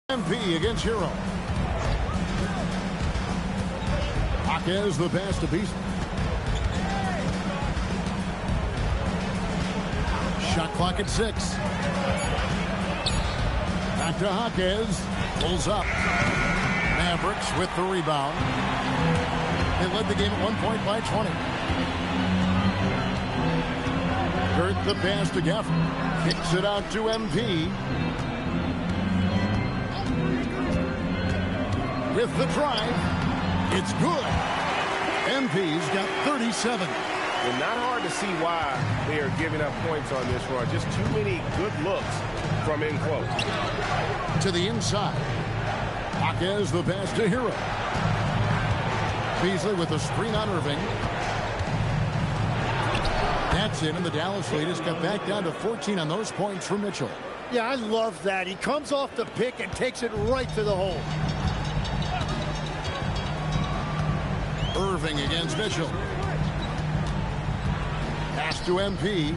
MP against Hero. Jaquez the pass to Beasley. Shot clock at 6. Back to Jaquez. Pulls up. Mavericks with the rebound. They led the game at 1 point by 20. Kurt the pass to Gafford. Kicks it out to MP. With the drive, it's good. MP's got 37. Well, not hard to see why they are giving up points on this run. Just too many good looks from in close. To the inside. Jaquez the pass to Hero. Beasley with a screen on Irving. That's it, and the Dallas lead has got back down to 14 on those points for Mitchell. Yeah, I love that. He comes off the pick and takes it right to the hole. Irving against Mitchell. Pass to MP.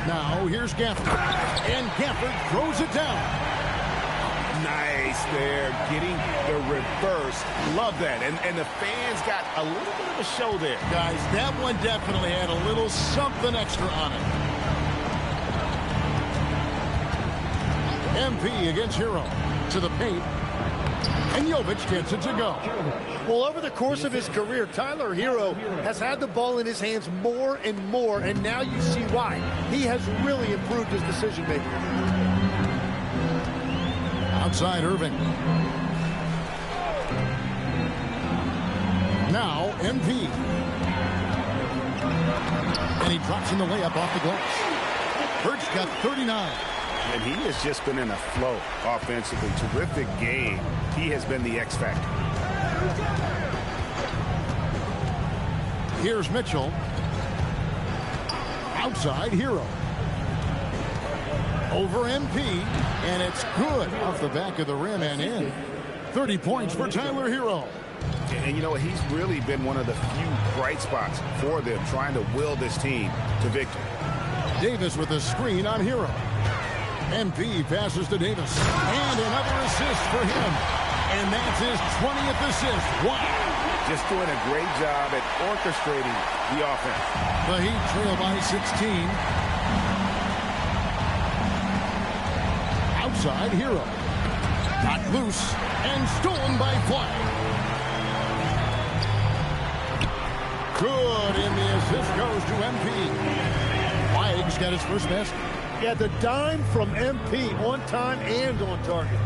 Now here's Gafford. And Gafford throws it down. Nice there, getting the reverse. Love that. And the fans got a little bit of a show there. Guys, that one definitely had a little something extra on it. MP against Hero. To the paint. And Jovic gets it to go. Well, over the course of his career, Tyler Hero has had the ball in his hands more and more, and now you see why. He has really improved his decision-making. Outside Irving. Now MP. And he drops in the layup off the glass. Hurt's got 39. And he has just been in a flow offensively. Terrific game. He has been the X factor. Here's Mitchell. Outside Hero. Over MP. And it's good off the back of the rim and in. 30 points for Tyler Hero. And you know, he's really been one of the few bright spots for them, trying to will this team to victory. Davis with a screen on Hero. MP passes to Davis. And another assist for him. And that's his 20th assist. Wow. Just doing a great job at orchestrating the offense. The Heat trail by 16. Outside Hero. Got loose and stolen by Flag. Good, and the assist goes to MP. Flag's got his first basket. Yeah, the dime from MP on time and on target.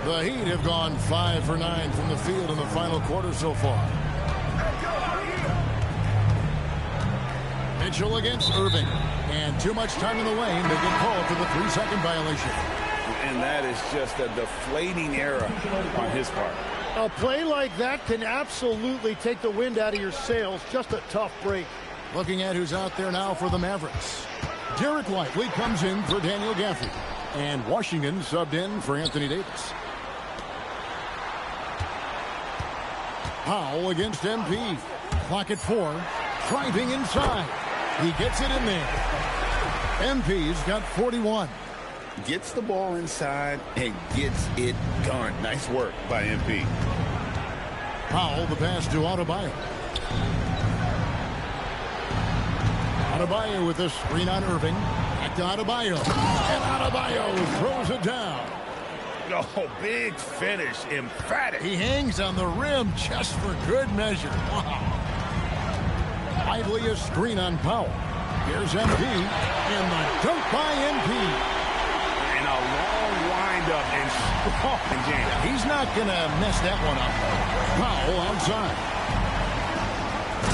The Heat have gone 5 for 9 from the field in the final quarter so far. Mitchell against Irving. And too much time in the lane. They get called for the 3-second violation. And that is just a deflating error on his part. A play like that can absolutely take the wind out of your sails. Just a tough break. Looking at who's out there now for the Mavericks. Derek Lively comes in for Daniel Gaffey. And Washington subbed in for Anthony Davis. Powell against MP. Clock at 4. Driving inside. He gets it in there. MP's got 41. Gets the ball inside and gets it done. Nice work by MP. Powell, the pass to Adebayo. Adebayo with a screen on Irving. Back to Adebayo. And Adebayo throws it down. Oh, big finish. Emphatic. He hangs on the rim just for good measure. Wow. Lively a screen on Powell. Here's MP. And the dunk by MP. And a long windup and strong jam. He's not going to mess that one up. Powell outside.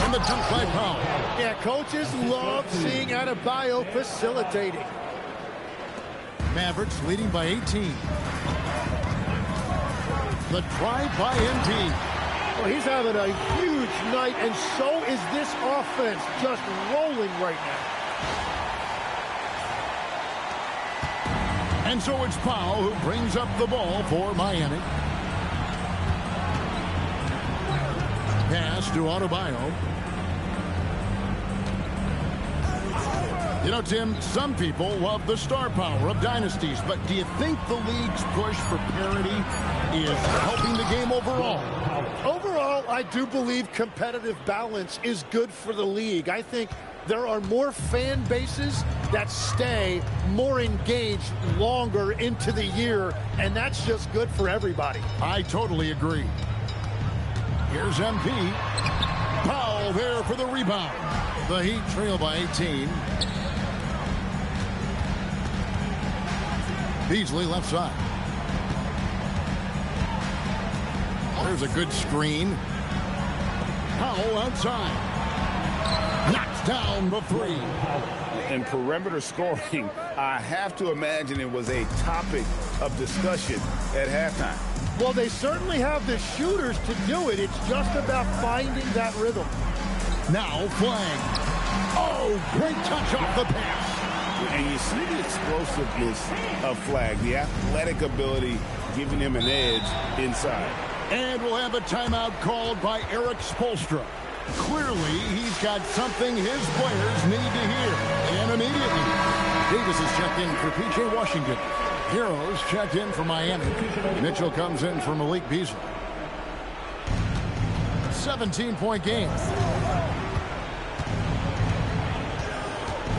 And the dunk by Powell. Yeah, coaches love seeing Adebayo facilitating. Mavericks leading by 18. The drive by MP. Well, he's having a huge night, and so is this offense, just rolling right now. And so it's Powell who brings up the ball for Miami. Pass to Adebayo. You know, Tim, some people love the star power of dynasties, but do you think the league's push for parity is helping the game overall? Overall, I do believe competitive balance is good for the league. I think there are more fan bases that stay more engaged longer into the year, and that's just good for everybody. I totally agree. Here's MP. Powell there for the rebound. The Heat trail by 18. Beasley left side. There's a good screen. Powell outside. Knocks down the 3. And perimeter scoring, I have to imagine it was a topic of discussion at halftime. Well, they certainly have the shooters to do it. It's just about finding that rhythm. Now Flag. Oh, great touch off the pass. And you see the explosiveness of Flag, the athletic ability giving him an edge inside. And we'll have a timeout called by Eric Spoelstra. Clearly, he's got something his players need to hear. And immediately, Davis is checked in for P.J. Washington. Heroes checked in for Miami. Mitchell comes in for Malik Beasley. 17-point game.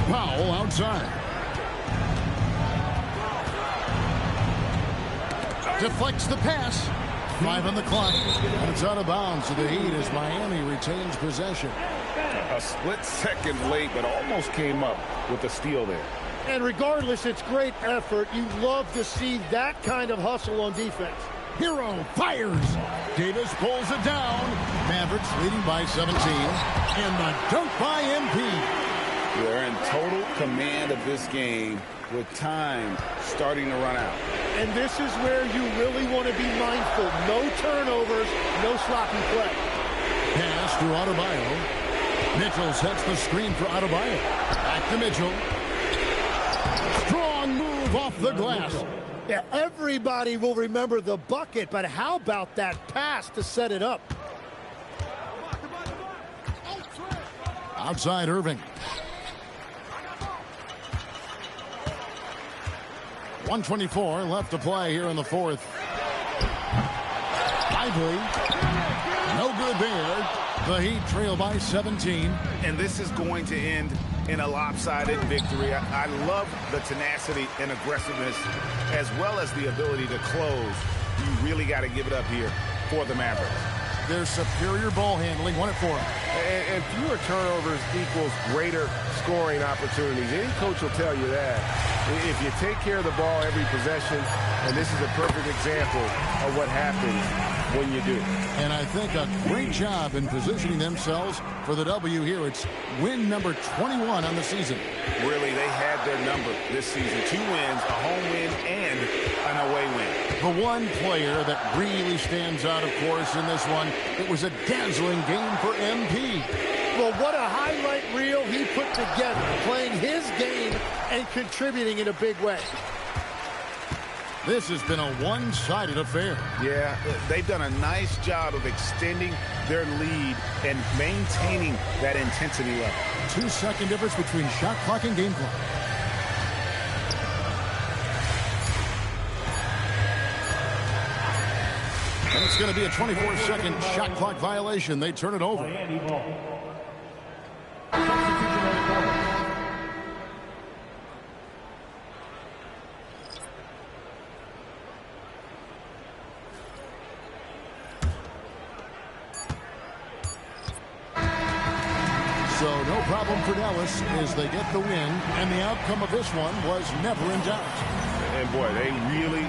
Powell outside. deflects the pass. 5 on the clock, and it's out of bounds to the Heat as Miami retains possession. A split second late, but almost came up with a steal there. And regardless, it's great effort. You love to see that kind of hustle on defense. Hero fires. Davis pulls it down. Mavericks leading by 17. And the dunk by MP. They're in total command of this game with time starting to run out. And this is where you really want to be mindful. No turnovers, no sloppy play. Pass to Adebayo. Mitchell sets the screen for Adebayo. Back to Mitchell. Strong move off the glass. Yeah, everybody will remember the bucket, but how about that pass to set it up? Outside Irving. 1:24 left to play here in the fourth. Lively. No good there. The Heat trail by 17. And this is going to end in a lopsided victory. I love the tenacity and aggressiveness as well as the ability to close. You really got to give it up here for the Mavericks. Their superior ball handling won it for them. And fewer turnovers equals greater scoring opportunities. Any coach will tell you that. If you take care of the ball every possession, and this is a perfect example of what happens when you do. And I think a great job in positioning themselves for the W here. It's win number 21 on the season. Really, they had their number this season. 2 wins, a home win, and an away win. The one player that really stands out, of course, in this one, it was a dazzling game for MP. Well, what a highlight reel he put together, playing his game and contributing in a big way. This has been a one-sided affair. Yeah, they've done a nice job of extending their lead and maintaining that intensity level. 2-second difference between shot clock and game clock. And it's going to be a 24-second shot clock violation. They turn it over. So no problem for Dallas as they get the win, and the outcome of this one was never in doubt. And boy, they really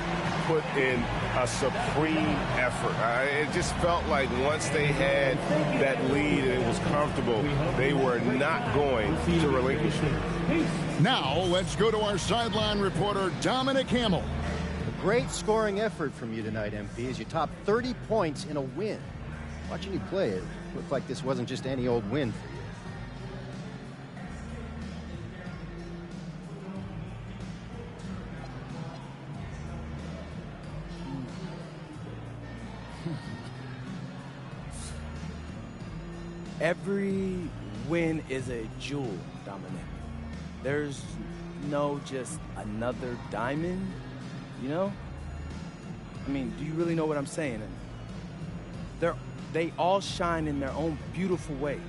put in a supreme effort. It just felt like once they had that lead and it was comfortable, they were not going to relinquish it. Now let's go to our sideline reporter, Dominic Hamill. A great scoring effort from you tonight, MP, as you topped 30 points in a win. Watching you play, it looked like this wasn't just any old win for you. Every win is a jewel, Dominic. There's no just another diamond, you know? I mean, do you really know what I'm saying? They all shine in their own beautiful way.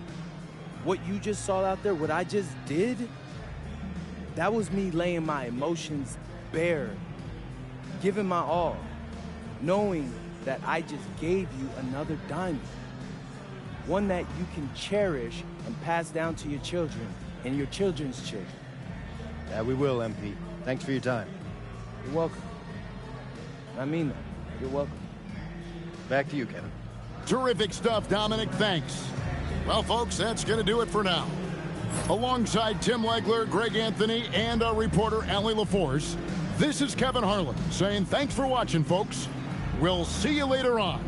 What you just saw out there, what I just did, that was me laying my emotions bare, giving my all, knowing that I just gave you another diamond. One that you can cherish and pass down to your children and your children's children. Yeah, we will, MP. Thanks for your time. You're welcome. I mean that. You're welcome. Back to you, Kevin. Terrific stuff, Dominic. Thanks. Well, folks, that's going to do it for now. Alongside Tim Legler, Greg Anthony, and our reporter, Allie LaForce, this is Kevin Harlan saying thanks for watching, folks. We'll see you later on.